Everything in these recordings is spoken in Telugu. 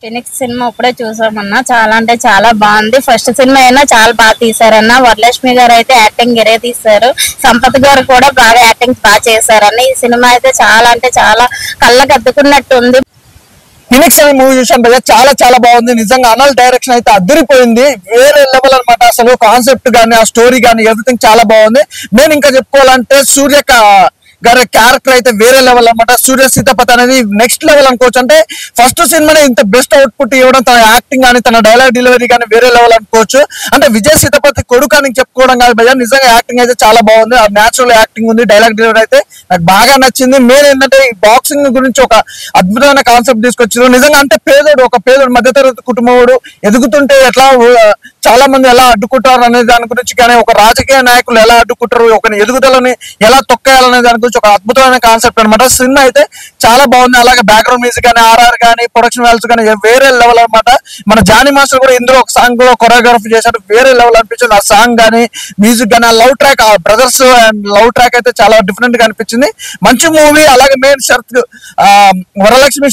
ఫినిక్స్ సినిమా ఇప్పుడే చూసామన్నా. చాలా అంటే చాలా బాగుంది. ఫస్ట్ సినిమా అయినా చాలా బాగా తీసారన్న. వరలక్ష్మి గారు అయితే యాక్టింగ్ గిరే తీశారు. సంపత్ గారు కూడా బాగా యాక్టింగ్ బాగా చేశారన్న. ఈ సినిమా అయితే చాలా అంటే చాలా కళ్ళకు అద్దుకున్నట్టు ఉంది. ఫినిక్స్ అనే మూవీ చూసాను భయ్య, చాలా చాలా బాగుంది. నిజంగా అనల్ డైరెక్షన్ అయితే అదిరిపోయింది. వేరే లెవెల్ అనమాట. అసలు కాన్సెప్ట్ గానీ ఆ స్టోరీ గానీ ఎవ్రీథింగ్ చాలా బాగుంది. నేను ఇంకా చెప్పుకోవాలంటే సూర్య గారి క్యారెక్టర్ అయితే వేరే లెవెల్ అనమాట. సూర్య సీతాపతి అనేది నెక్స్ట్ లెవెల్ అనుకోవచ్చు. అంటే ఫస్ట్ సినిమానే ఇంత బెస్ట్ అవుట్పుట్ ఇవ్వడం, తన యాక్టింగ్ కానీ తన డైలాగ్ డెలివరీ కానీ వేరే లెవెల్ అనుకోవచ్చు. అంటే విజయ్ సీతాపతి కొడుకు అని చెప్పుకోవడం కాదు భయ్య, నిజంగా యాక్టింగ్ అయితే చాలా బాగుంది. ఆ న్యాచురల్ యాక్టింగ్ ఉంది. డైలాగ్ డెలివరీ అయితే నాకు బాగా నచ్చింది. మెయిన్ ఏంటంటే ఈ బాక్సింగ్ గురించి ఒక అద్భుతమైన కాన్సెప్ట్ తీసుకొచ్చారు. నిజంగా అంటే ఒక పేదోడు మధ్యతరగతి కుటుంబోడు ఎదుగుతుంటే ఎట్లా చాలా మంది ఎలా అడ్డుకుంటారు అనే దాని గురించి, కానీ ఒక రాజకీయ నాయకులు ఎలా అడ్డుకుంటారు, ఒక ఎదుగుదలని ఎలా తొక్కేయాలనే దాని గురించి ఒక అద్భుతమైన కాన్సెప్ట్ అనమాట. సినిమా అయితే చాలా బాగుంది. అలాగే బ్యాక్గ్రౌండ్ మ్యూజిక్ కానీ ఆర్ఆర్ కానీ ప్రొడక్షన్ వాల్యూస్ కానీ వేరే లెవెల్ అనమాట. మన జానీ మాస్టర్ కూడా ఇందులో ఒక సాంగ్ లో కొరియోగ్రఫీ చేశాడు. వేరే లెవెల్ అనిపించింది. ఆ సాంగ్ కానీ మ్యూజిక్ కానీ ఆ లవ్ ట్రాక్, ఆ బ్రదర్స్ అండ్ లవ్ ట్రాక్ అయితే చాలా డిఫరెంట్ గా అనిపించింది. మంచి మూవీ. అలాగే మెయిన్ వరలక్ష్మి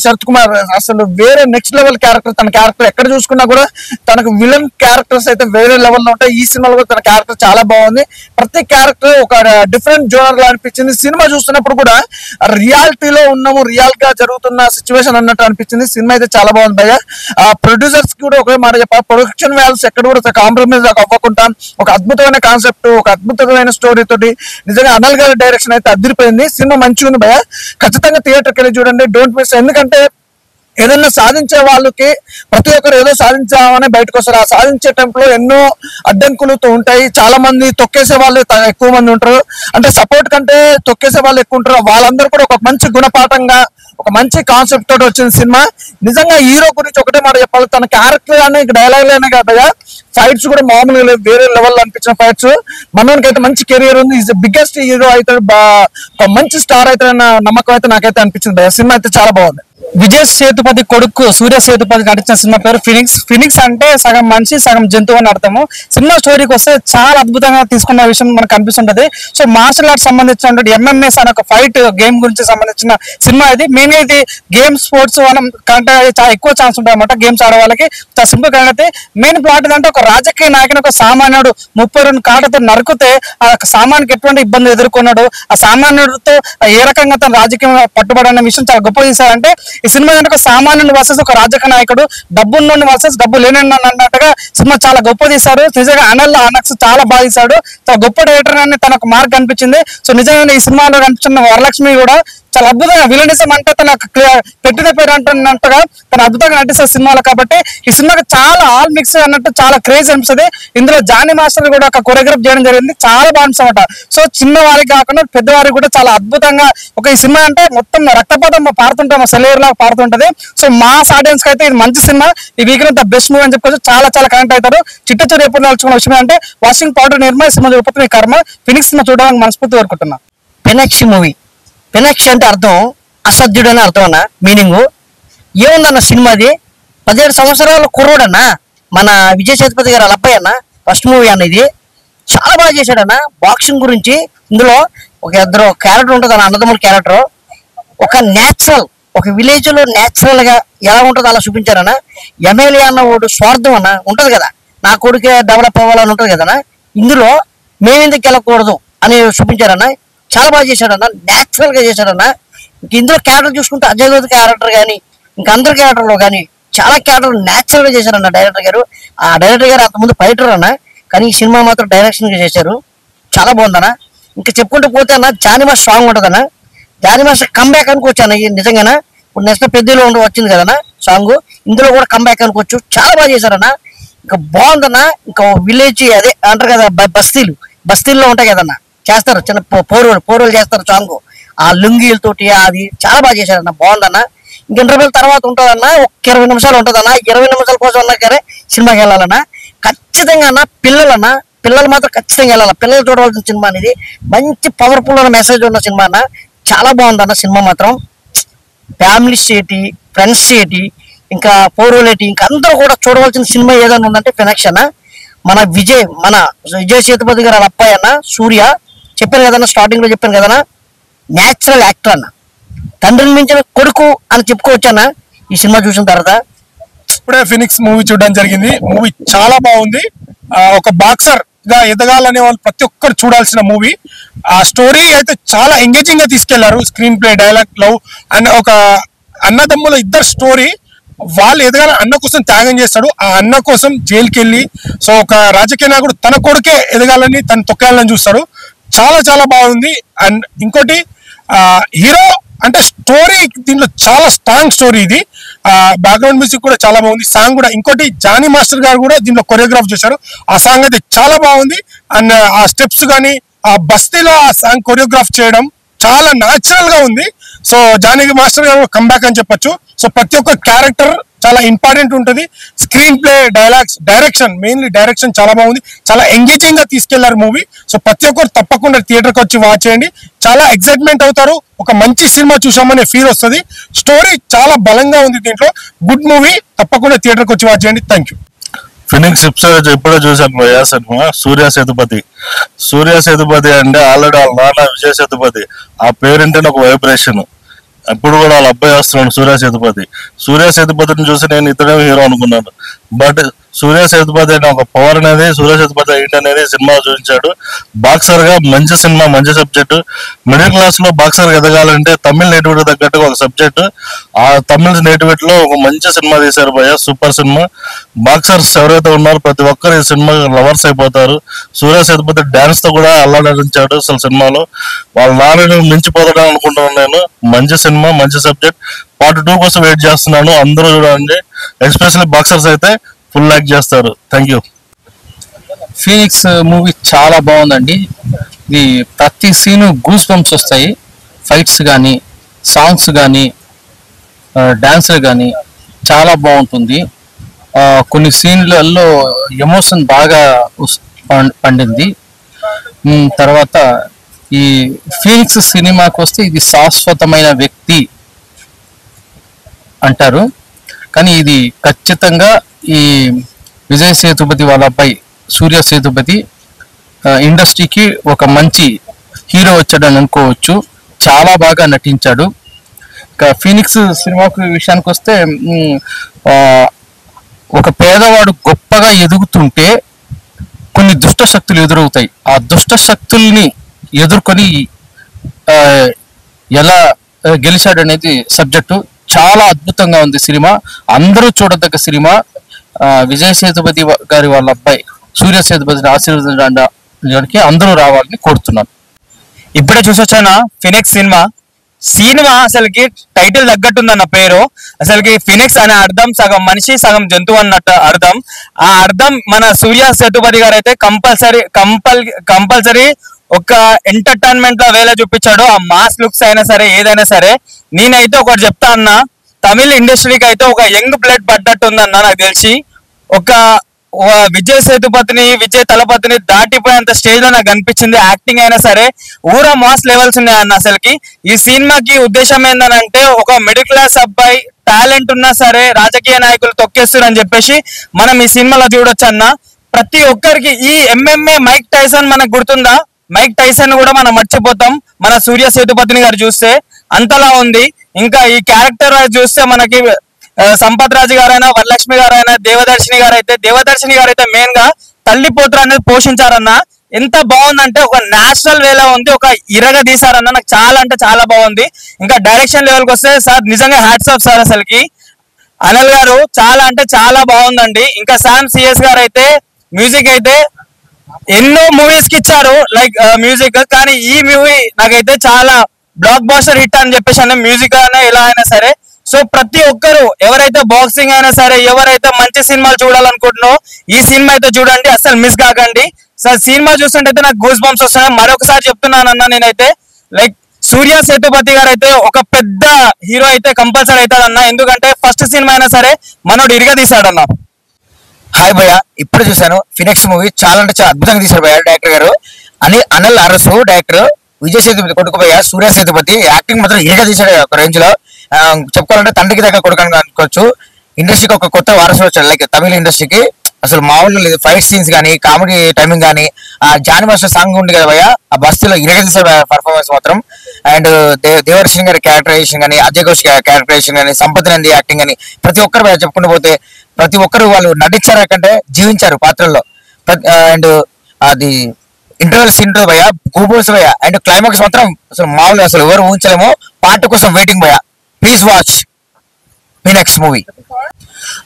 శరత్ కుమార్ అసలు వేరే నెక్స్ట్ లెవెల్ క్యారెక్టర్. తన క్యారెక్టర్ ఎక్కడ చూసుకున్నా కూడా తనకు విలన్ క్యారెక్టర్స్ అయితే వేరే లెవెల్లో ఉంటాయి. ఈ సినిమాలో కూడా తన క్యారెక్టర్ చాలా బాగుంది. ప్రతి క్యారెక్టర్ ఒక డిఫరెంట్ జోనర్ లా అనిపించింది. సినిమా చూస్తున్నప్పుడు కూడా రియాలిటీలో ఉన్నాము, రియల్ గా జరుగుతున్న సిచ్యువేషన్ అన్నట్టు అనిపించింది. సినిమా అయితే చాలా బాగుంది భయ్య. ప్రొడ్యూసర్స్ కూడా ఒకే మాట చెప్పాలి, ప్రొడక్షన్ వాల్యూస్ ఎక్కడ కూడా కాంప్రమైజ్ అవ్వకుండా ఒక అద్భుతమైన కాన్సెప్ట్, ఒక అద్భుతమైన స్టోరీ తోటి నిజంగా అనల్ గారి డైరెక్షన్ అయితే అదిరిపోయింది. సినిమా మంచిగా ఉంది భయ్య. ఖచ్చితంగా థియేటర్కి వెళ్ళి చూడండి, డోంట్ మిస్. ఎందుకంటే ఏదైనా సాధించే వాళ్ళకి ప్రతి ఒక్కరు ఏదో సాధించామని బయటకు వస్తారు. ఆ సాధించే టైంలో ఎన్నో అడ్డంకులతో ఉంటాయి. చాలా మంది తొక్కేసే వాళ్ళు ఎక్కువ మంది ఉంటారు. అంటే సపోర్ట్ కంటే తొక్కేసే వాళ్ళు ఎక్కువ ఉంటారు. వాళ్ళందరూ కూడా ఒక మంచి గుణపాఠంగా ఒక మంచి కాన్సెప్ట్ తోటి వచ్చిన సినిమా. నిజంగా హీరో గురించి ఒకటే మాట చెప్పాలి, తన క్యారెక్టర్ కానీ డైలాగ్లేనే కదా, ఫైట్స్ కూడా మామూలుగా వేరే లెవెల్ అనిపించిన ఫైట్స్. మనోనికి అయితే మంచి కెరియర్ ఉంది. ఈజ్ బిగ్గెస్ట్ హీరో అయితే, ఒక మంచి స్టార్ అయితే నమ్మకం అయితే నాకైతే అనిపించింది. సినిమా అయితే చాలా బాగుంది. విజయ్ సేతుపతి కొడుకు సూర్య సేతుపతి నటించిన సినిమా పేరు ఫినిక్స్. ఫినిక్స్ అంటే సగం మనిషి సగం జంతువు అని అర్థము. సినిమా స్టోరీకి వస్తే చాలా అద్భుతంగా తీసుకున్న విషయం మనకు కనిపిస్తుంటది. సో మార్షల్ ఆర్ట్స్ సంబంధించిన ఎంఎంఎస్ అనే ఒక ఫైట్ గేమ్ గురించి సంబంధించిన సినిమా ఇది. మెయిన్ గా ఇది గేమ్ స్పోర్ట్స్ కంటే చాలా ఎక్కువ ఛాన్స్ ఉంటాయి అన్నమాట. గేమ్స్ ఆడే వాళ్ళకి చాలా సింపుల్ గా అయితే మెయిన్ ప్లాట్ ఏంటంటే ఒక రాజకీయ నాయకుని ఒక సామాన్యుడు 32 కాటతో నరుకుతే ఆ సామాన్యుడికి ఎటువంటి ఇబ్బంది ఎదుర్కొన్నాడు, ఆ సామాన్యుడితో ఏ రకంగా తన రాజకీయం పట్టుబడి అనే విషయం చాలా గొప్ప తీశారంటే ఈ సినిమా కనుక సామాన్యుని వర్సెస్ ఒక రాజకీయ నాయకుడు, డబ్బున్నోని వర్సెస్ డబ్బు లేని అన్నట్టుగా సినిమా చాలా గొప్ప తీశాడు. నిజంగా అనక్స్ చాలా బాగా తీశాడు. చాలా గొప్ప డైరెక్టర్ అని తనకు మార్క్ అనిపించింది. సో నిజంగా ఈ సినిమాలో కనిపించిన వరలక్ష్మి కూడా చాలా అద్భుతంగా విలనిజం అంటే తనకు పెట్టిన పేరు అంటున్నట్టుగా తన అద్భుతంగా నటిస్తారు సినిమాలో. కాబట్టి ఈ సినిమాకి చాలా ఆల్ మిక్స్ అన్నట్టు చాలా క్రేజ్ అనిపిస్తుంది. ఇందులో జానీ మాస్టర్ కూడా ఒక కొరియోగ్రాఫ్ చేయడం జరిగింది. చాలా బాగుంటుంది. సో చిన్న వారికి కాకుండా పెద్దవారికి కూడా చాలా అద్భుతంగా ఒక ఈ సినిమా అంటే మొత్తం రక్తపాతం పారుతుంటాం, సెలవుర్ లాగా పారుతుంటది. సో మాస్ ఆడియన్స్ కి అయితే ఇది మంచి సినిమా. ఈ వీక్ ద బెస్ట్ మూవీ అని చెప్పుకోవచ్చు. చాలా చాలా కనెక్ట్ అవుతారు. చిట్టచూరు ఎప్పుడు నడుచుకున్న విషయం అంటే వాషింగ్ పౌడర్ నిర్మా సినిమా చూడకపోతే కర్మ. ఫినిక్స్ సినిమా చూడడానికి మనస్ఫూర్తి కోరుకుంటున్నా. ఫినిక్స్ మూవీ, ఫినిక్స్ అంటే అర్థం అసాధ్యుడు అని అర్థం అన్న. మీనింగ్ ఏముందన్న సినిమాది, 17 సంవత్సరాల కుర్రోడన్న మన విజయ్ సేతుపతి గారు వాళ్ళ అబ్బాయి అన్న. ఫస్ట్ మూవీ అన్న ఇది. చాలా బాగా చేశాడన్న. బాక్సింగ్ గురించి ఇందులో ఒక ఇద్దరు క్యారెక్టర్ ఉంటుంది అన్న, అన్నదమ్ముల క్యారెక్టర్. ఒక న్యాచురల్, ఒక విలేజ్ లో న్యాచురల్ గా ఎలా ఉంటుందో అలా చూపించారన్న. ఎమ్మెల్యే అన్న వాడు స్వార్థం అన్న ఉంటది కదా, నా కొడుకే డెవలప్ అవ్వాలని ఉంటది కదన్నా. ఇందులో మేమెందుకు వెళ్ళకూడదు అని చూపించారన్న. చాలా బాగా చేశాడన్న, న్యాచురల్ గా చేశాడన్న. ఇందులో క్యారెక్టర్ చూసుకుంటే అజయ్ గౌత్ క్యారెక్టర్ కానీ ఇంకా అందరి క్యారెక్టర్లో కానీ చాలా క్యారెక్టర్ న్యాచురల్ గా చేశారన్న డైరెక్టర్ గారు. ఆ డైరెక్టర్ గారు అంతకుముందు ఫైటర్ అన్న, కానీ ఈ సినిమా మాత్రం డైరెక్షన్ గా చేశారు. చాలా బాగుందన్న. ఇంకా చెప్పుకుంటూ పోతే అన్న జానీ మాస్టర్ సాంగ్ ఉంటుందన్న. జానీ మాస్టర్ కంబ్యాక్ అనుకోవచ్చు అన్న. నిజంగానా ఇప్పుడు నెక్స్ట్ పెద్దలో వచ్చింది కదన్నా సాంగ్, ఇందులో కూడా కంబ్యాక్ అనుకోవచ్చు. చాలా బాగా చేశారన్న. ఇంకా బాగుందన్న. ఇంకా విలేజ్ అదే అంటారు కదా, బస్తీల్లో ఉంటాయి కదన్నా, చేస్తారు చిన్న పోరులు చేస్తారు సాంగ్. ఆ లుంగీలతోటి అది చాలా బాగా చేశారన్న. బాగుందన్న. ఇంక ఇంటర్వెల్ తర్వాత ఉంటుందన్న, ఒక 20 నిమిషాలు ఉంటుందన్న. 20 నిమిషాల కోసం అన్నా సరే సినిమాకి వెళ్ళాలన్నా ఖచ్చితంగా అన్న. పిల్లలు మాత్రం ఖచ్చితంగా వెళ్ళాలి. పిల్లలు చూడవలసిన సినిమా అనేది. మంచి పవర్ఫుల్ అన్న మెసేజ్ ఉన్న సినిమా అన్న. చాలా బాగుందన్న సినిమా మాత్రం. ఫ్యామిలీస్ ఏంటి, ఫ్రెండ్స్ ఏంటి, ఇంకా పోరోలేటి, ఇంకా అందరూ కూడా చూడవలసిన సినిమా ఏదైనా ఉందంటే ఫినిక్స్ అన్న. మన విజయ్ సేతుపతి గారు వాళ్ళ అబ్బాయి అన్న సూర్య. చెప్పాను కదన్నా, స్టార్టింగ్ లో చెప్పాను కదన్నా, న్యాచురల్ యాక్టర్ అన్న. తండ్రిని మించిన కొడుకు అని చెప్పుకోవచ్చు అన్న ఈ సినిమా చూసిన తర్వాత. ఇప్పుడే ఫినిక్స్ మూవీ చూడడం జరిగింది. మూవీ చాలా బాగుంది. ఒక బాక్సర్ గా ఎదగాలనే వాళ్ళు ప్రతి ఒక్కరు చూడాల్సిన మూవీ. ఆ స్టోరీ అయితే చాలా ఎంగేజింగ్ గా తీసుకెళ్లారు. Screen play, dialogue, love and ఒక అన్నదమ్ముల ఇద్దరు స్టోరీ. వాళ్ళు ఎదగాల, అన్న కోసం త్యాగం చేస్తాడు. ఆ అన్న కోసం జైలుకి వెళ్ళి సో ఒక రాజకీయ నాయకుడు తన కొడుకే ఎదగాలని తను తొక్కాలని చూస్తాడు. చాలా చాలా బాగుంది. అండ్ ఇంకోటి హీరో అంటే స్టోరీ దీంట్లో చాలా స్ట్రాంగ్ స్టోరీ ఇది. బ్యాక్గ్రౌండ్ మ్యూజిక్ కూడా చాలా బాగుంది. సాంగ్ కూడా ఇంకోటి జానీ మాస్టర్ గారు కూడా దీంట్లో కొరియోగ్రాఫ్ చేశారు. ఆ సాంగ్ అయితే చాలా బాగుంది. అండ్ ఆ స్టెప్స్ కానీ ఆ బస్తీలో ఆ సాంగ్ కొరియోగ్రాఫ్ చేయడం చాలా న్యాచురల్ గా ఉంది. సో జానీ మాస్టర్ గారు కంబ్యాక్ అని చెప్పొచ్చు. సో ప్రతి ఒక్క క్యారెక్టర్ చాలా ఇంపార్టెంట్ ఉంటుంది. Screen play, dialogues, direction, mainly direction చాలా బాగుంది. చాలా ఎంగేజింగ్ గా తీసుకెళ్లారు మూవీ. సో ప్రతి ఒక్కరు తప్పకుండా థియేటర్కి వచ్చి వాచ్ చేయండి. చాలా ఎక్సైట్మెంట్ అవుతారు. ఒక మంచి సినిమా చూసామనే ఫీల్ వస్తుంది. స్టోరీ చాలా బలంగా ఉంది దీంట్లో. Good movie. తప్పకుండా థియేటర్కి వచ్చి వాచ్ చేయండి. Thank you. ఫినిక్స్ ఎప్పుడో చూశాను భయ్యా సినిమా. సూర్య సేతుపతి అంటే ఆల్రెడీ వాళ్ళ నాన్న విజయ్ సేతుపతి. ఆ పేరేంటంటే ఒక వైబ్రేషన్. ఇప్పుడు కూడా వాళ్ళ అబ్బాయి వస్తున్నాడు సూర్య సేతుపతిని చూసి నేను ఇతడే హీరో అనుకున్నాను. బట్ సూర్య సేతుపతి అనే ఒక పవర్ అనేది, సూర్య సేతుపతి ఏంటి అనేది సినిమా చూపించాడు. బాక్సర్ గా మంచి సినిమా, మంచి సబ్జెక్ట్. మిడిల్ క్లాస్ లో బాక్సర్ ఎదగాలంటే తమిళ నేటివిటీ తగ్గట్టుగా ఒక సబ్జెక్ట్. ఆ తమిళ నేటివిటీలో ఒక మంచి సినిమా తీశారు భయ్య. Super cinema. బాక్సర్స్ ఎవరైతే ఉన్నారో ప్రతి ఒక్కరు ఈ సినిమా లవర్స్ అయిపోతారు. సూర్య సేతుపతి డాన్స్ తో కూడా అల్లాడించాడు అసలు సినిమాలో. వాళ్ళ నాన్నని మించిపోతాడని అనుకుంటున్నాను నేను. మంచి సినిమా, మంచి సబ్జెక్ట్. పార్ట్ 2 కోసం వెయిట్ చేస్తున్నాను. అందరూ చూడండి. ఎస్పెషల్లీ బాక్సర్స్ అయితే ఫుల్ లైక్ చేస్తారు. Thank you. ఫీనిక్స్ మూవీ చాలా బాగుందండి. ఇది ప్రతి సీను గూస్ బంప్స్ వస్తాయి. ఫైట్స్ కానీ, సాంగ్స్ కానీ, డాన్సులు కానీ చాలా బాగుంటుంది. కొన్ని సీన్లలో ఎమోషన్ బాగా పండింది. తర్వాత ఈ ఫీనిక్స్ సినిమాకి వస్తే ఇది శాశ్వతమైన వ్యక్తి అంటారు. కానీ ఇది ఖచ్చితంగా ఈ విజయ్ సేతుపతి వాళ్ళ అబ్బాయి సూర్య సేతుపతి ఇండస్ట్రీకి ఒక మంచి హీరో వచ్చాడని అనుకోవచ్చు. చాలా బాగా నటించాడు. ఇక ఫీనిక్స్ సినిమాకు విషయానికి వస్తే ఒక పేదవాడు గొప్పగా ఎదుగుతుంటే కొన్ని దుష్ట శక్తులు ఎదురవుతాయి. ఆ దుష్ట శక్తుల్ని ఎదుర్కొని ఎలా గెలిచాడనేది సబ్జెక్టు. చాలా అద్భుతంగా ఉంది సినిమా. అందరూ చూడదగ్గ సినిమా. విజయ్ సేతుపతి గారి వాళ్ళ అబ్బాయి సూర్య సేతుపతిని ఆశీర్వదించడానికి అందరూ రావాలని కోరుతున్నాను. ఇప్పుడే చూసొచ్చాను ఫినిక్స్ సినిమా అసలుకి టైటిల్ తగ్గట్టుందన్న పేరు. అసలుకి ఫినిక్స్ అనే అర్థం సగం మనిషి సగం జంతువు అన్నట్టు అర్థం. ఆ అర్థం మన సూర్య సేతుపతి గారు అయితే కంపల్సరీ ఒక ఎంటర్టైన్మెంట్ లో వేళ చూపించాడు. ఆ మాస్ లుక్స్ అయినా సరే ఏదైనా సరే. నేనైతే ఒకటి చెప్తా అన్న, తమిళ ఇండస్ట్రీకి అయితే ఒక యంగ్ బ్లడ్ పడ్డట్టు ఉందన్న. నాకు తెలిసి ఒక విజయ్ సేతుపతిని, విజయ్ తలపతిని దాటిపోయేంత స్టేజ్ లో నాకు అనిపించింది. యాక్టింగ్ అయినా సరే ఊరా మాస్ లెవెల్స్ ఉన్నాయన్న. అసలుకి ఈ సినిమాకి ఉద్దేశం ఏంటంటే ఒక మిడిల్ క్లాస్ అబ్బాయి టాలెంట్ ఉన్నా సరే రాజకీయ నాయకులు తొక్కేస్తారు అని చెప్పేసి మనం ఈ సినిమాలో చూడొచ్చు అన్న. ప్రతి ఒక్కరికి ఈ MMA మైక్ టైసన్ మనకు గుర్తుందా? మైక్ టైసన్ కూడా మనం మర్చిపోతాం మన సూర్య సేతుపతిని గారు చూస్తే. అంతలా ఉంది. ఇంకా ఈ క్యారెక్టర్ చూస్తే మనకి సంపత్ రాజు గారైనా, వరలక్ష్మి గారైనా, దేవదర్శిని గారు అయితే మెయిన్ గా తల్లి పోత్ర అనేది పోషించారన్న. ఎంత బాగుందంటే ఒక నేషనల్ వేలా ఉంది. ఒక ఇరగ తీసారన్న. నాకు చాలా అంటే చాలా బాగుంది. ఇంకా డైరెక్షన్ లెవెల్కి వస్తే సార్ నిజంగా హ్యాట్స్ ఆఫ్ సార్. అసలుకి అనిల్ గారు చాలా అంటే చాలా బాగుందండి. ఇంకా శామ్ CS గారు అయితే మ్యూజిక్ అయితే ఎన్నో మూవీస్ కి ఇచ్చారు లైక్ మ్యూజిక్. కానీ ఈ మూవీ నాకైతే చాలా బ్లాక్ బాస్టర్ హిట్ అని చెప్పేసి అన్న. మ్యూజిక్ అయినా ఎలా అయినా సరే. సో ప్రతి ఒక్కరు ఎవరైతే బాక్సింగ్ అయినా సరే, ఎవరైతే మంచి సినిమాలు చూడాలనుకుంటున్నారో ఈ సినిమా అయితే చూడండి. అసలు మిస్ కాకండి. సార్ సినిమా చూస్తుంటే నాకు గూస్ బంప్స్ వస్తున్నాయి. మరొకసారి చెప్తున్నానన్నా, నేనైతే లైక్ సూర్య సేతుపతి గారు అయితే ఒక పెద్ద హీరో అయితే కంపల్సరీ అవుతాడన్న. ఎందుకంటే ఫస్ట్ సినిమా అయినా సరే మనోడు ఇరిగా తీసాడన్న. హాయ్ భయ్య, ఇప్పుడు చూసాను ఫినిక్స్ మూవీ. చాలా అంటే చాలా అద్భుతంగా తీశారు భయ్య డైరెక్టర్ గారు. అనిల్ అరసు డైరెక్టర్. విజయ్ సేతుపతి కొడుకు భయ్య సూర్య సేతుపతి. యాక్టింగ్ మాత్రం ఏగా తీశాడు ఒక రేంజ్ లో. చెప్పుకోవాలంటే తండ్రికి దగ్గర కొడుకు అని అనుకోవచ్చు. ఇండస్ట్రీకి ఒక కొత్త వారసుడు వచ్చాడు లైక్ తమిళ ఇండస్ట్రీకి. అసలు మామూలు లేదు. ఫైట్ సీన్స్ కానీ, కామెడీ టైమింగ్ కానీ, ఆ జానీ మాస్టర్ సాంగ్ ఉంది కదా భయ్య, ఆ బస్తీలో ఇరగదీశారు పర్ఫార్మెన్స్ మాత్రం. అండ్ దేవదర్శిని గారి క్యారెక్టరైజేషన్ కానీ, అజయ్ ఘోష్ క్యారెక్టరైజేషన్ కానీ, సంపత్ నంది యాక్టింగ్ కానీ, ప్రతి ఒక్కరు చెప్పుకుంటూ పోతే ప్రతి ఒక్కరు వాళ్ళు నటించారు కంటే జీవించారు పాత్రల్లో. అండ్ అది ఇంటర్వెల్ సీన్ ఉంటుంది భయ్య, గూబోల్స్ భయ్య. అండ్ క్లైమాక్స్ మాత్రం అసలు మామూలు, అసలు ఎవరు ఊహించలేమో. పార్ట్ కోసం వెయిటింగ్ భయ్య. Please watch Phoenix movie.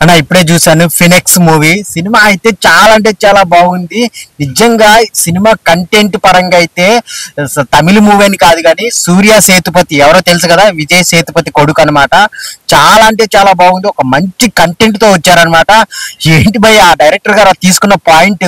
అన్న ఇప్పుడే చూసాను ఫినిక్స్ మూవీ. సినిమా అయితే చాలా అంటే చాలా బాగుంది నిజంగా. సినిమా కంటెంట్ పరంగా అయితే తమిళ మూవీ అని కాదు కానీ సూర్య సేతుపతి ఎవరో తెలుసు కదా, విజయ్ సేతుపతి కొడుకు అనమాట. చాలా అంటే చాలా బాగుంది. ఒక మంచి కంటెంట్ తో వచ్చారనమాట. ఏంటి భయ్ ఆ డైరెక్టర్ గారు తీసుకున్న పాయింట్,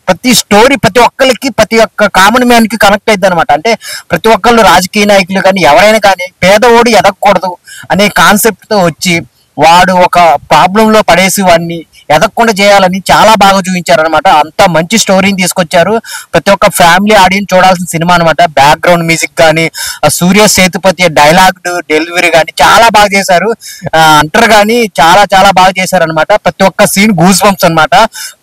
ప్రతి స్టోరీ ప్రతి ఒక్కరికి, ప్రతి ఒక్క కామన్ మ్యాన్ కి కనెక్ట్ అయింది అనమాట. అంటే ప్రతి ఒక్కళ్ళు రాజకీయ నాయకులు కానీ ఎవరైనా కానీ పేదవాడు ఎదగకూడదు అనే కాన్సెప్ట్ తో వచ్చి వాడు ఒక ప్రాబ్లం లో పడేసి వాడిని ఎదగకుండా చేయాలని చాలా బాగా చూపించారనమాట. అంత మంచి స్టోరీని తీసుకొచ్చారు. ప్రతి ఒక్క ఫ్యామిలీ ఆడియన్స్ చూడాల్సిన సినిమా అనమాట. బ్యాక్గ్రౌండ్ మ్యూజిక్ కానీ, సూర్య సేతుపతి డైలాగ్ డెలివరీ కానీ చాలా బాగా చేశారు. అంటారు కానీ చాలా చాలా బాగా చేశారు అనమాట. ప్రతి ఒక్క సీన్ గూస్ బంప్స్ అనమాట.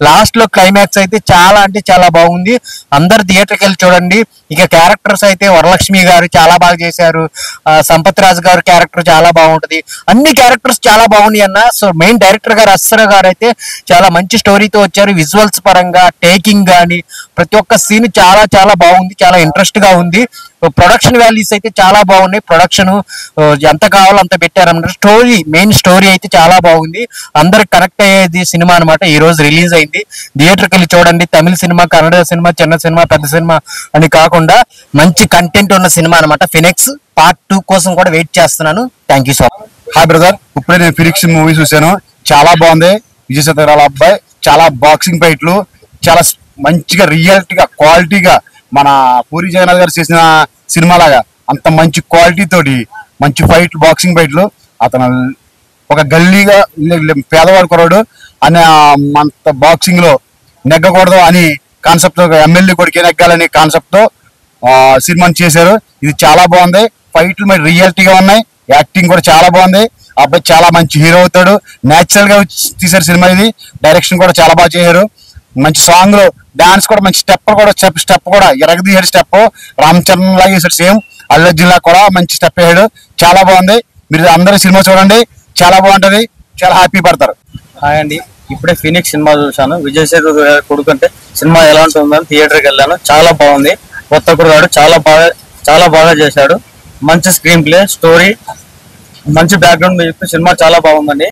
లాస్ట్ లో క్లైమాక్స్ అయితే చాలా అంటే చాలా బాగుంది. అందరు థియేటర్కి వెళ్ళి చూడండి. ఇక క్యారెక్టర్స్ అయితే వరలక్ష్మి గారు చాలా బాగా చేశారు. సంపత్ రాజు గారు క్యారెక్టర్ చాలా బాగుంటది. అన్ని క్యారెక్టర్స్ చాలా బాగున్నాయి అన్న. సో మెయిన్ డైరెక్టర్ గారు అస్సర గారు అయితే చాలా మంచి స్టోరీతో వచ్చారు. విజువల్స్ పరంగా, టేకింగ్ గానీ ప్రతి ఒక్క సీన్ చాలా చాలా బాగుంది. చాలా ఇంట్రెస్ట్ గా ఉంది. ప్రొడక్షన్ వాల్యూస్ అయితే చాలా బాగున్నాయి. ప్రొడక్షన్ ఎంత కావాలో అంత పెట్టారన్నమాట. స్టోరీ, మెయిన్ స్టోరీ అయితే చాలా బాగుంది. అందరికి కనెక్ట్ అయ్యేది సినిమా అనమాట. ఈ రోజు రిలీజ్ అయింది. థియేటర్కి వెళ్ళి చూడండి. తమిళ సినిమా, కన్నడ సినిమా, చిన్న సినిమా, పెద్ద సినిమా అని కాకుండా మంచి కంటెంట్ ఉన్న సినిమా అనమాట. ఫినిక్స్ పార్ట్ 2 కోసం కూడా వెయిట్ చేస్తున్నాను. Thank you so much. Hi brother, ఇప్పుడే నేను ఫినిక్స్ మూవీ చూశాను. చాలా బాగుంది. విజయ్ సేతుపతి అబ్బాయి చాలా బాక్సింగ్ ఫైట్లు చాలా మంచిగా రియాలిటీగా క్వాలిటీగా మన పూరి జగన్నాథ్ గారు చేసిన సినిమా లాగా అంత మంచి క్వాలిటీ తోటి మంచి ఫైట్లు, బాక్సింగ్ ఫైట్లు. అతను ఒక గల్లీగా పేదవాడు కుర్రాడు అనే అంత బాక్సింగ్ లో నెగ్గకూడదు అని కాన్సెప్ట్ తో, ఎమ్మెల్యే కొడుకే నెగ్గాలనే కాన్సెప్ట్ తో సినిమాని చేశారు. ఇది చాలా బాగుంది. ఫైట్లు మరి రియాలిటీగా ఉన్నాయి. యాక్టింగ్ కూడా చాలా బాగుంది. అబ్బాయి చాలా మంచి హీరో అవుతాడు. నేచురల్ గా తీశారు సినిమా. ఇది డైరెక్షన్ కూడా చాలా బాగా చేశారు. మంచి సాంగ్ లో డాన్స్ కూడా మంచి స్టెప్ కూడా ఎరగదీశాడు. స్టెప్ రామ్ చరణ్ లాగా వేసాడు. సేమ్ అల్లు అర్జున్ లా కూడా మంచి స్టెప్ వేసాడు. చాలా బాగుంది. మీరు అందరూ సినిమా చూడండి, చాలా బాగుంటది. చాలా హ్యాపీ పడతారు. హాయ్ అండి, ఇప్పుడే ఫినిక్స్ సినిమా చూసాను. విజయ్ సేతుపతి గారి కొడుకు అంటే సినిమా ఎలా ఉంటుందని థియేటర్కి వెళ్ళాను. చాలా బాగుంది. కొత్త కుర్రాడు చాలా బాగా చేశాడు. మంచి స్క్రీన్ ప్లే, స్టోరీ, మంచి బ్యాక్గ్రౌండ్ మ్యూజిక్. సినిమా చాలా బాగుందండి.